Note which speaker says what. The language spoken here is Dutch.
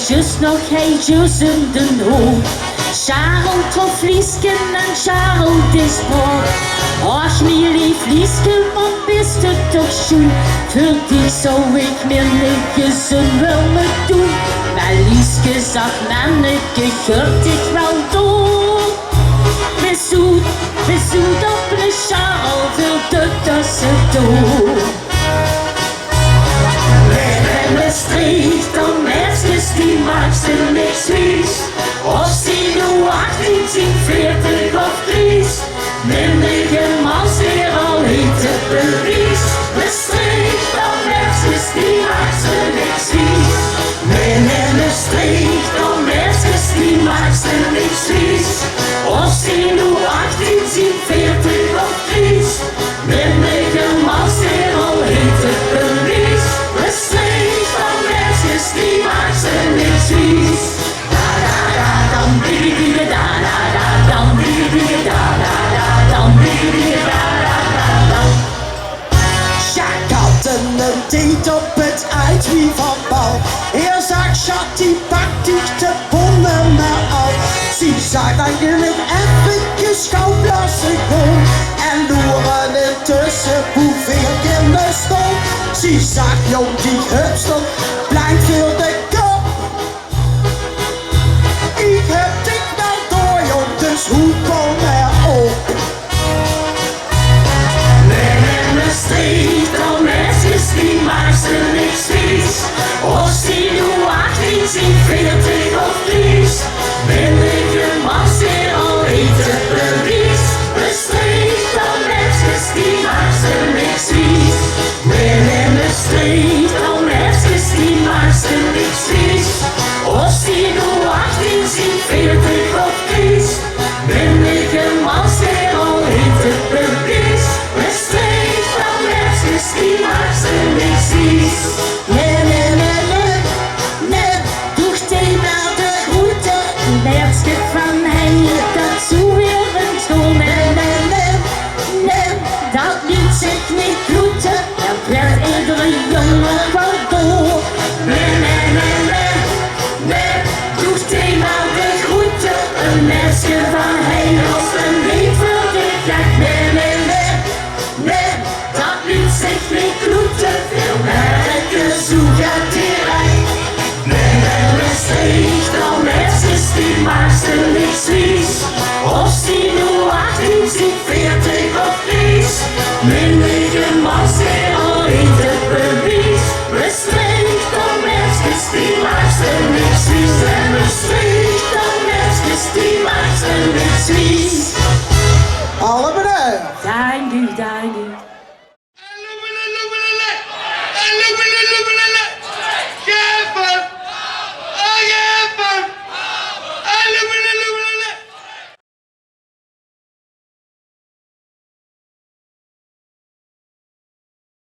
Speaker 1: just nog heetjes in de hoofd. Charles trof Liesken en Charles is brak. Ach, mijn lief Liesken, wat bist du toch schoen? Für dich zou ik mir niks willen doen. Maar Lieske zag manneke, hört ik wel door. Bezoet op de Charles, wil de tussen door. Wenn es riecht, dan merkst die meisten niks wies. Of sie nu 18, 40 of 30. Männliche Maus weer al eten bewies. Es riecht, dan merkst die meisten niks wies. Wenn es riecht, dan merkst die meisten niks wies. Of sie nu 18, 40 of 30. Männliche Maus weer al eten bewies. Es riecht, dan merkst die meisten niks wies. Da da da dam bidi da da da dam bidi da da da dam bidi da da da dam.
Speaker 2: Jack had een date op het eind wie van bal. Hij zag Shotty, pakt zich de bonnen maar al. Ze zag eigenlijk even schouwblassen gewoon. En loeren intussen hoeveel in de stond. Ze zag jong die hupstel, blij voor de kop. Ik heb dit nou door jong, dus hoe kom erop?
Speaker 1: Wenn es riecht, dan merkst die meisten niks wies. Of sie nu 18, 40 of 30. Männliche Maus weer al eten bewies. Es riecht, dan merkst die meisten niks wies. Wenn es riecht, dan merkst die meisten niks wies. Of sie nu 18, 40 of 30. Männliche Maus weer al eten bewies. Es riecht, dan merkst die meisten niks wies.
Speaker 2: Nee, nee, nee, nee, nee, doe die naar de groente.
Speaker 1: Merkst je van mij dazu weer een stoel?
Speaker 2: Nee, nee, nee, nee,
Speaker 1: Dat liet zich niet groeten, dat werd iedere jongen wel door. Nee, nee, nee, nee, nee, doe die naar de groente. Een meisje van hij als een lieve gek. Nee, nee, nee, nee, dat liet zich niet groeten. Veel merken zoeken direct. Nee, nee, es riecht, dan merkst die meisten niks wies. Of sie nu 18, 40 of 30.